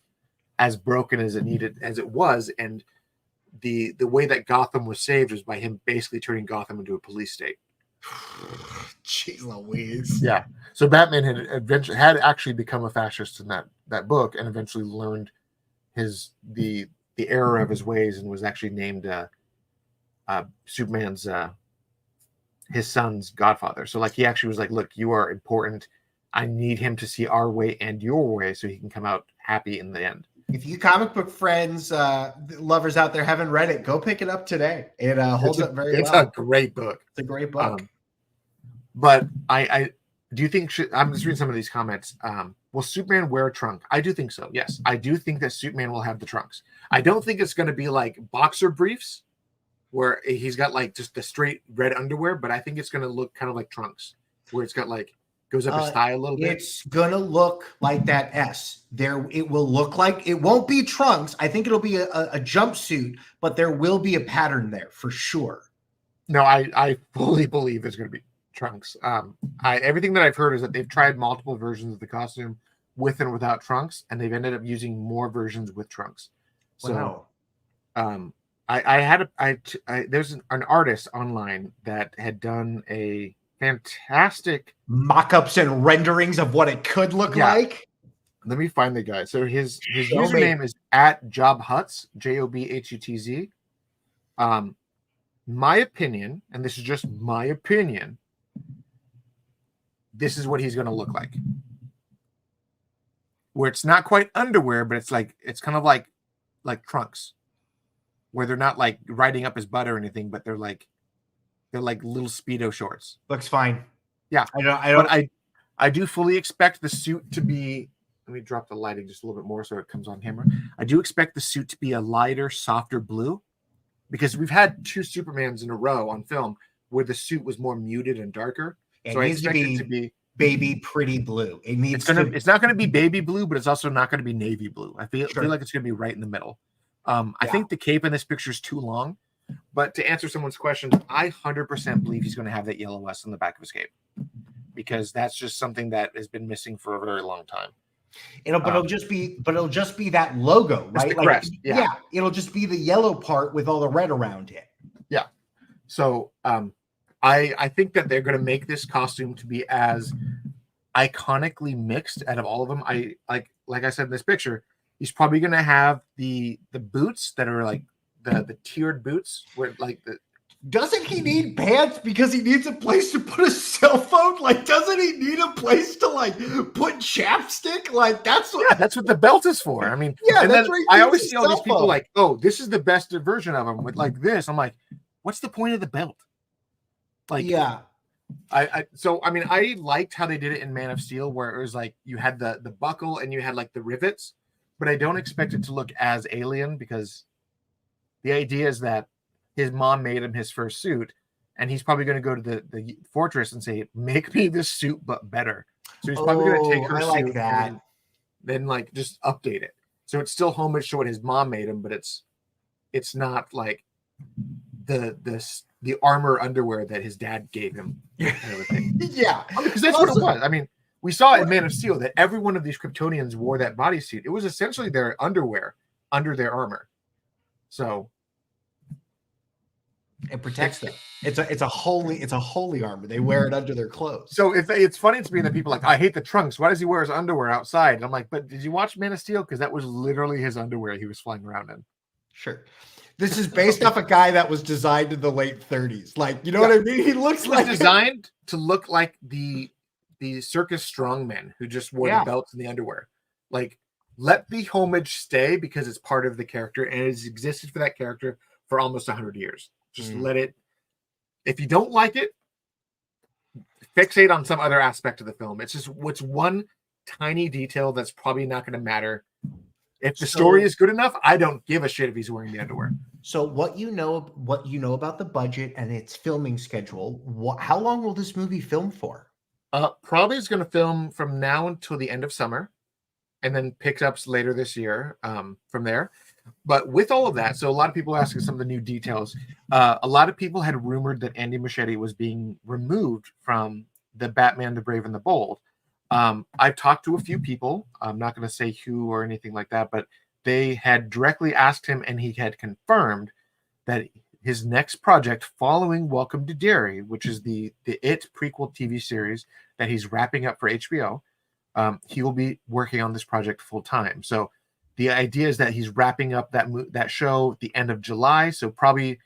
as broken as it was, and the way that Gotham was saved was by him basically turning Gotham into a police state. Jeez Louise. Yeah. So Batman had actually become a fascist in that book, and eventually learned the error of his ways, and was actually named Superman's his son's godfather. So like he actually was like, look, you are important. I need him to see our way and your way so he can come out happy in the end. If you comic book friends, lovers out there haven't read it, go pick it up today. It holds up very well. It's a great book. It's a great book. But I do you think I'm just reading some of these comments. Will Superman wear a trunk? I do think so. Yes, I do think that Superman will have the trunks. I don't think it's going to be like boxer briefs where he's got like just the straight red underwear, but I think it's going to look kind of like trunks where it's got like goes up his thigh a little bit. It's gonna look like that S. It will look like it won't be trunks. I think it'll be a jumpsuit, but there will be a pattern there for sure. No, I fully believe it's going to be trunks. Everything that I've heard is that they've tried multiple versions of the costume with and without trunks, and they've ended up using more versions with trunks. So, wow. There's an artist online that had done a fantastic mock-ups and renderings of what it could look like. Let me find the guy. So his username is @JobHutz, JOBHUTZ. My opinion, and this is just my opinion, this is what he's going to look like. Where it's not quite underwear, but it's kind of like trunks, where they're not like riding up his butt or anything, but they're like little Speedo shorts. Looks fine. Yeah. I don't. But I do fully expect the suit to be. Let me drop the lighting just a little bit more so it comes on camera. I do expect the suit to be a lighter, softer blue, because we've had 2 Supermans in a row on film where the suit was more muted and darker. It so I needs expect to be, it to be baby pretty blue. It's not going to be baby blue, but it's also not going to be navy blue. I feel like it's going to be right in the middle. I think the cape in this picture is too long. But to answer someone's question, I 100% believe he's going to have that yellow S on the back of his cape, because that's just something that has been missing for a very long time. It'll just be that logo, right? The crest, it'll just be the yellow part with all the red around it. Yeah. So I think that they're going to make this costume to be as iconically mixed out of all of them. I like I said in this picture, he's probably going to have the boots that are like the tiered boots where like the. Doesn't he need pants because he needs a place to put a cell phone? Like, doesn't he need a place to like put chapstick? Like, that's what the belt is for. I mean, yeah, and that's then right. I always see all these people like, oh, this is the best version of him with like this. I'm like, what's the point of the belt? Like, yeah. I liked how they did it in Man of Steel, where it was like you had the buckle and you had like the rivets, but I don't expect it to look as alien, because the idea is that his mom made him his first suit, and he's probably going to go to the fortress and say, make me this suit, but better. So he's probably going to take her suit and then like just update it. So it's still homage to what his mom made him, but it's it's not like the armor underwear that his dad gave him and everything. Yeah, Because that's what it was. I mean, we saw in Man of Steel that every one of these Kryptonians wore that bodysuit. It was essentially their underwear under their armor. So it protects them. It's a holy armor. They wear it under their clothes. So it's funny to me that people are like, I hate the trunks. Why does he wear his underwear outside? And I'm like, but did you watch Man of Steel? Because that was literally his underwear he was flying around in. Sure. This is based off a guy that was designed in the late 30s. Like, you know what I mean? He looks like designed to look like the circus strongmen who just wore the belts and the underwear. Like, let the homage stay because it's part of the character and it has existed for that character for almost 100 years. Just let it. If you don't like it, fixate on some other aspect of the film. It's just what's one tiny detail that's probably not going to matter. If the story is good enough, I don't give a shit if he's wearing the underwear. So what you know about the budget and its filming schedule, how long will this movie film for? Probably is going to film from now until the end of summer and then picks up later this year from there. But with all of that, so a lot of people are asking some of the new details. A lot of people had rumored that Andy Muschietti was being removed from the Batman, the Brave and the Bold. I've talked to a few people. I'm not going to say who or anything like that, but they had directly asked him and he had confirmed that his next project following Welcome to Derry, which is the It prequel TV series that he's wrapping up for HBO, he will be working on this project full time. So the idea is that he's wrapping up that show at the end of July. So probably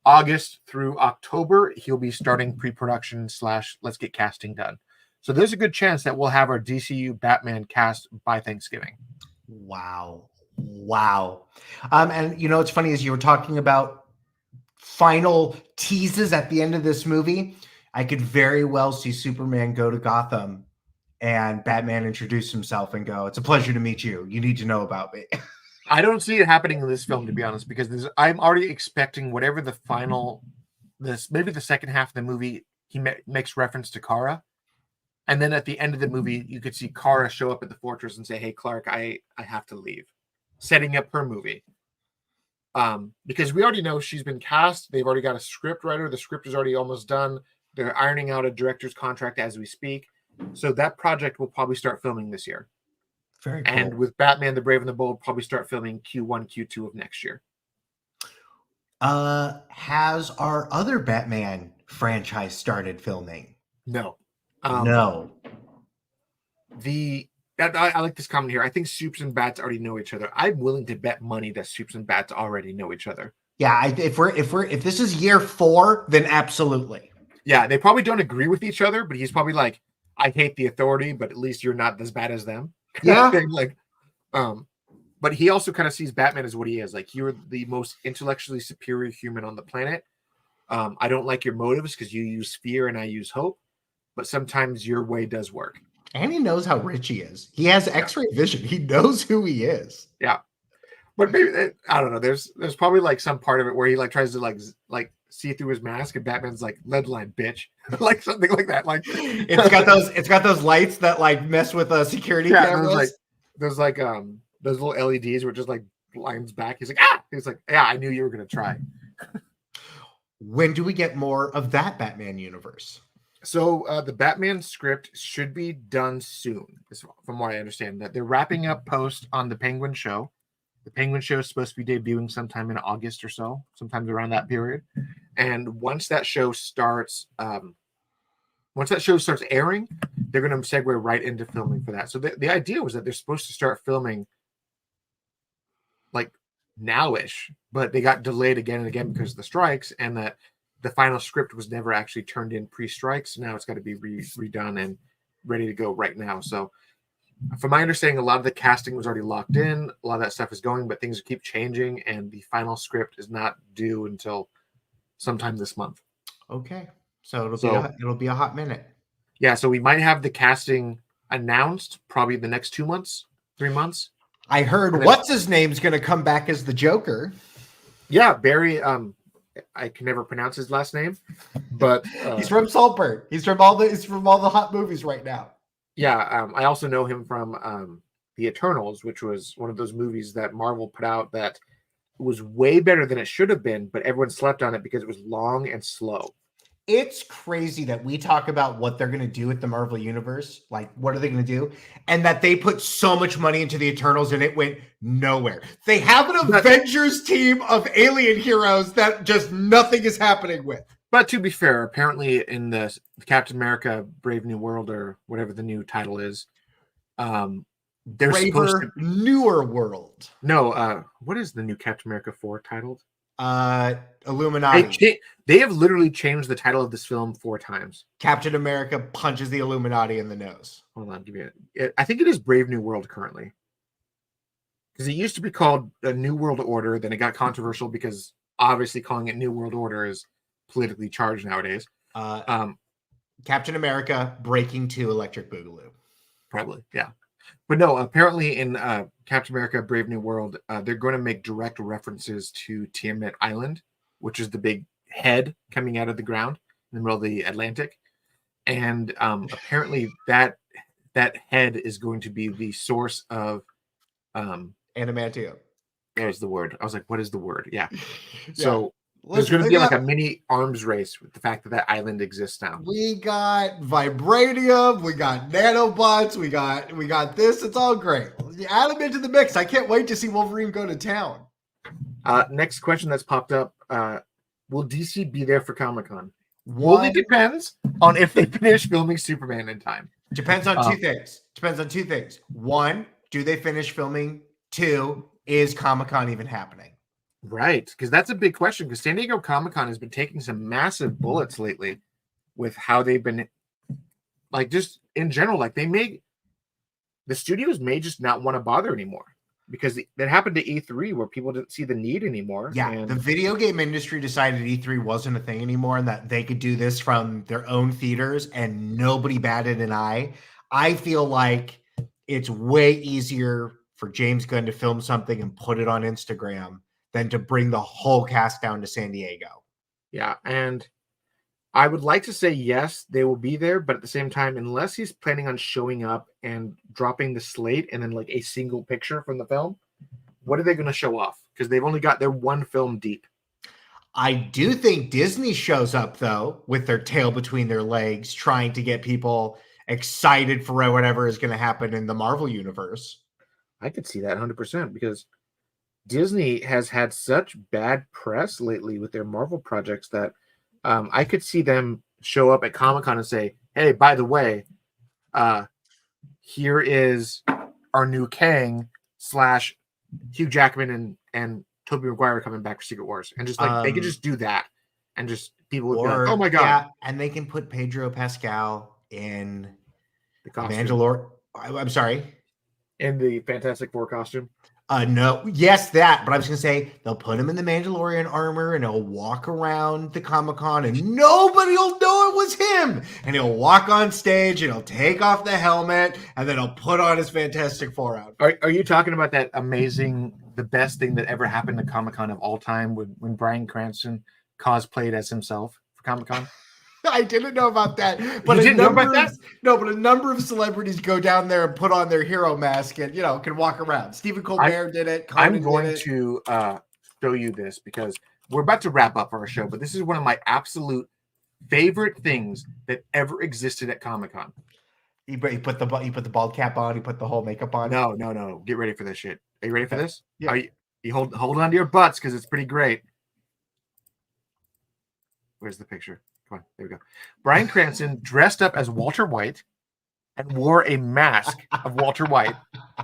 August through October, he'll be starting pre-production / let's get casting done. So there's a good chance that we'll have our DCU Batman cast by Thanksgiving. Wow. And you know, it's funny as you were talking about final teases at the end of this movie, I could very well see Superman go to Gotham and Batman introduce himself and go, "It's a pleasure to meet you. You need to know about me." I don't see it happening in this film, to be honest, because I'm already expecting whatever the final, maybe the second half of the movie, he makes reference to Kara. And then at the end of the movie, you could see Kara show up at the fortress and say, "Hey, Clark, I have to leave," setting up her movie. Because we already know she's been cast. They've already got a script writer. The script is already almost done. They're ironing out a director's contract as we speak. So that project will probably start filming this year. Very cool. And with Batman, the Brave and the Bold, probably start filming Q1, Q2 of next year. Has our other Batman franchise started filming? No. No. I like this comment here. I think Supes and Bats already know each other. I'm willing to bet money that Supes and Bats already know each other. Yeah, if this is year 4, then absolutely. Yeah, they probably don't agree with each other, but he's probably like, "I hate the Authority, but at least you're not as bad as them." Yeah. But he also kind of sees Batman as what he is. Like, you're the most intellectually superior human on the planet. I don't like your motives because you use fear and I use hope, but sometimes your way does work. And he knows how rich he is. He has X-ray vision. He knows who he is. Yeah. But maybe, I don't know. There's probably like some part of it where he like tries to like see through his mask and Batman's like, "Lead line, bitch." Like something like that. Like it's got those lights that like mess with security cameras. There's like those little LEDs where it just like blinds back. He's like, "Ah!" He's like, "Yeah, I knew you were gonna try." When do we get more of that Batman universe? So the Batman script should be done soon, from what I understand. That they're wrapping up post on the Penguin show. The Penguin show is supposed to be debuting sometime in August or so, sometimes around that period. And once that show starts airing, they're going to segue right into filming for that. So the idea was that they're supposed to start filming like now-ish, but they got delayed again and again because of the strikes, and that the final script was never actually turned in pre-strikes. Now it's got to be redone and ready to go right now. So from my understanding, a lot of the casting was already locked in. A lot of that stuff is going, but things keep changing, and the final script is not due until sometime this month. Okay. So it'll be a hot minute. Yeah, so we might have the casting announced probably the next 2 months, 3 months. I heard what's his name's going to come back as the Joker. Yeah, Barry. I can never pronounce his last name, but he's from Saltburn. He's from all the hot movies right now. Yeah, I also know him from the Eternals, which was one of those movies that Marvel put out that was way better than it should have been, but everyone slept on it because it was long and slow. It's crazy that we talk about what they're going to do with the Marvel Universe. Like, what are they going to do? And that they put so much money into the Eternals and it went nowhere. They have an Avengers team of alien heroes that just nothing is happening with. But to be fair, apparently in the Captain America Brave New World, or whatever the new title is, they're supposed to... Newer World. No, what is the new Captain America 4 titled? Illuminati. They have literally changed the title of this film 4 times. Captain America punches the Illuminati in the nose. Hold on, give me it. I think it is Brave New World currently. Because it used to be called a New World Order, then it got controversial because obviously calling it New World Order is politically charged nowadays. Captain America Breaking 2 Electric Boogaloo. Probably, yeah. But no, apparently in Captain America Brave New World, they're going to make direct references to Tiamat Island, which is the big head coming out of the ground in the middle of the Atlantic. And apparently that head is going to be the source of adamantium. There's the word. I was like, what is the word? Yeah. Yeah. So there's going to be like a mini arms race with the fact that that island exists now. We got vibranium, we got nanobots, we got this. It's all great. Add them into the mix. I can't wait to see Wolverine go to town. Next question that's popped up: will DC be there for Comic-Con? Well, it depends on if they finish filming Superman in time. Depends on two things. One, do they finish filming? Two, is Comic-Con even happening? Right, because that's a big question. Because San Diego Comic-Con has been taking some massive bullets lately with how they've been, like, just in general, like the studios may just not want to bother anymore because that happened to E3 where people didn't see the need anymore. Yeah, the video game industry decided E3 wasn't a thing anymore and that they could do this from their own theaters and nobody batted an eye. I feel like it's way easier for James Gunn to film something and put it on Instagram than to bring the whole cast down to San Diego. Yeah, and I would like to say yes, they will be there, but at the same time, unless he's planning on showing up and dropping the slate and then like a single picture from the film, what are they going to show off? Because they've only got their one film deep. I do think Disney shows up, though, with their tail between their legs, trying to get people excited for whatever is going to happen in the Marvel universe. I could see that 100% because Disney has had such bad press lately with their Marvel projects that I could see them show up at Comic-Con and say, hey, by the way, here is our new Kang / Hugh Jackman and Tobey Maguire coming back for Secret Wars. And just like they could just do that and just people would be like, oh my God. Yeah, and they can put Pedro Pascal in the costume. Mandalorian. I'm sorry. In the Fantastic Four costume. No, yes, that. But I was going to say they'll put him in the Mandalorian armor and he'll walk around the Comic-Con and nobody will know it was him. And he'll walk on stage and he'll take off the helmet and then he'll put on his Fantastic Four outfit. Are you talking about that amazing, the best thing that ever happened to Comic-Con of all time when Bryan Cranston cosplayed as himself for Comic-Con? I didn't know about that, but a number of celebrities go down there and put on their hero mask and can walk around. Stephen Colbert did it. I'm going to show you this because we're about to wrap up our show, but this is one of my absolute favorite things that ever existed at Comic-Con. You put the bald cap on. You put the whole makeup on. No. Get ready for this shit. Are you ready for this? Yeah. You hold on to your butts because it's pretty great. Where's the picture? Come on, there we go. Bryan Cranston dressed up as Walter White and wore a mask of Walter White,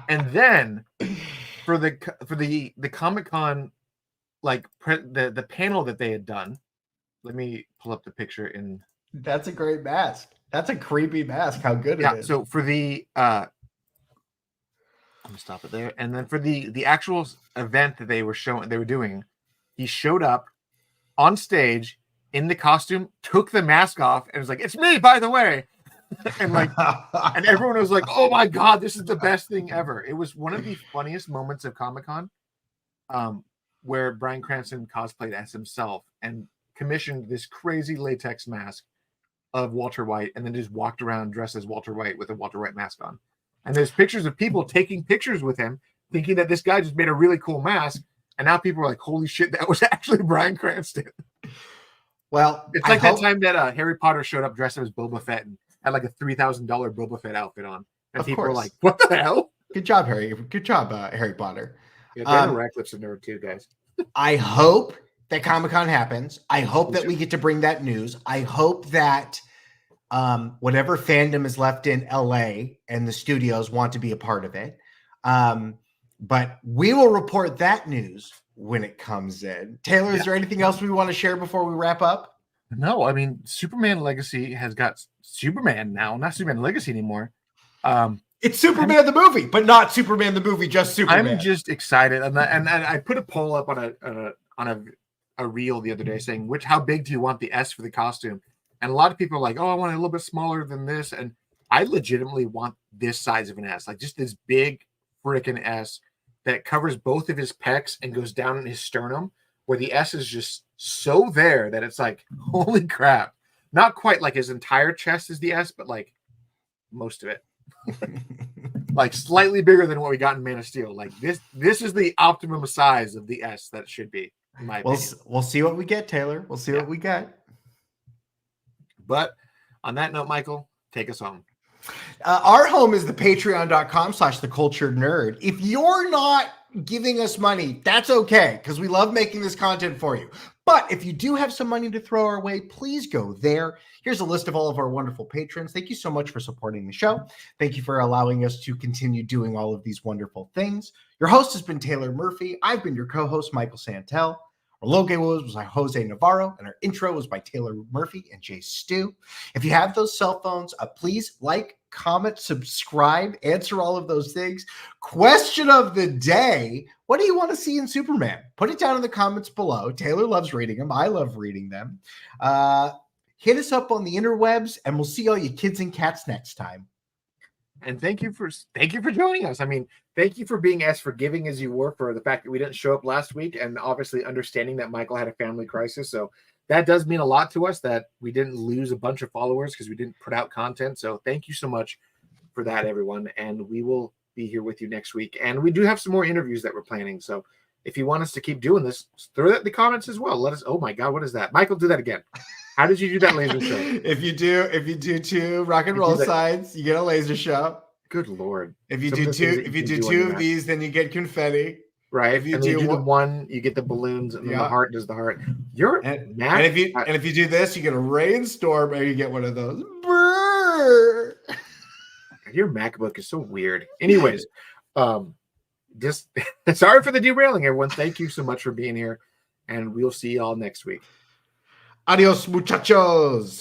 and then for the Comic-Con, like the panel that they had done. Let me pull up the picture. That's a great mask. That's a creepy mask. How good it is. So for the let me stop it there, and then for the actual event that they were doing, he showed up on stage in the costume, took the mask off, and was like, "It's me, by the way," and and everyone was like, "Oh my God, this is the best thing ever!" It was one of the funniest moments of Comic-Con, where Bryan Cranston cosplayed as himself and commissioned this crazy latex mask of Walter White, and then just walked around dressed as Walter White with a Walter White mask on. And there's pictures of people taking pictures with him, thinking that this guy just made a really cool mask. And now people are like, holy shit, that was actually Bryan Cranston. Well, It's like that time that Harry Potter showed up dressed as Boba Fett and had like a $3,000 Boba Fett outfit on. And people were like, what the hell? Good job, Harry. Good job, Harry Potter. Yeah, Daniel Radcliffe's a nerd too, guys. I hope that Comic-Con happens. I hope that we get to bring that news. I hope that whatever fandom is left in LA and the studios want to be a part of it. But we will report that news when it comes in. Taylor, is there anything else we want to share before we wrap up? No, I mean, Superman Legacy has got Superman now, not Superman Legacy anymore. It's Superman the movie, but not Superman the movie, just Superman. I'm just excited, and I put a poll up on a reel the other day saying how big do you want the S for the costume? And a lot of people are like, oh, I want it a little bit smaller than this, and I legitimately want this size of an S, like just this big freaking S that covers both of his pecs and goes down in his sternum, where the S is just so there that it's like, holy crap. Not quite like his entire chest is the S, but like most of it. Like slightly bigger than what we got in Man of Steel. Like this is the optimum size of the S that it should be, in my opinion. We'll see what we get, Taylor. We'll see what we get. But on that note, Michael, take us home. Our home is the patreon.com/theculturednerd. If you're not giving us money, that's okay, because we love making this content for you. But if you do have some money to throw our way, please go there. Here's a list of all of our wonderful patrons. Thank you so much for supporting the show. Thank you for allowing us to continue doing all of these wonderful things. Your host has been Taylor Murphy. I've been your co-host, Michael Santel. Our logo was by Jose Navarro, and our intro was by Taylor Murphy and Jay Stu. If you have those cell phones, please like, comment, subscribe, answer all of those things. Question of the day: what do you want to see in Superman? Put it down in the comments below. Taylor loves reading them. I love reading them. Hit us up on the interwebs, and we'll see all you kids and cats next time. And thank you for joining us. I mean, thank you for being as forgiving as you were for the fact that we didn't show up last week, and obviously understanding that Michael had a family crisis. So that does mean a lot to us that we didn't lose a bunch of followers because we didn't put out content. So thank you so much for that, everyone. And we will be here with you next week. And we do have some more interviews that we're planning. So if you want us to keep doing this, throw that in the comments as well. Let us. Oh my God, what is that? Michael, do that again. How did you do that laser show? If you do 2 rock and roll signs, you get a laser show. Good Lord. If you do two of these, then you get confetti. Right. If you do the one, you get the balloons, and then the heart does the heart. And if you do this, you get a rainstorm, or you get one of those. Brrr. Your MacBook is so weird. Anyways, just sorry for the derailing, everyone. Thank you so much for being here, and we'll see y'all next week. Adios, muchachos.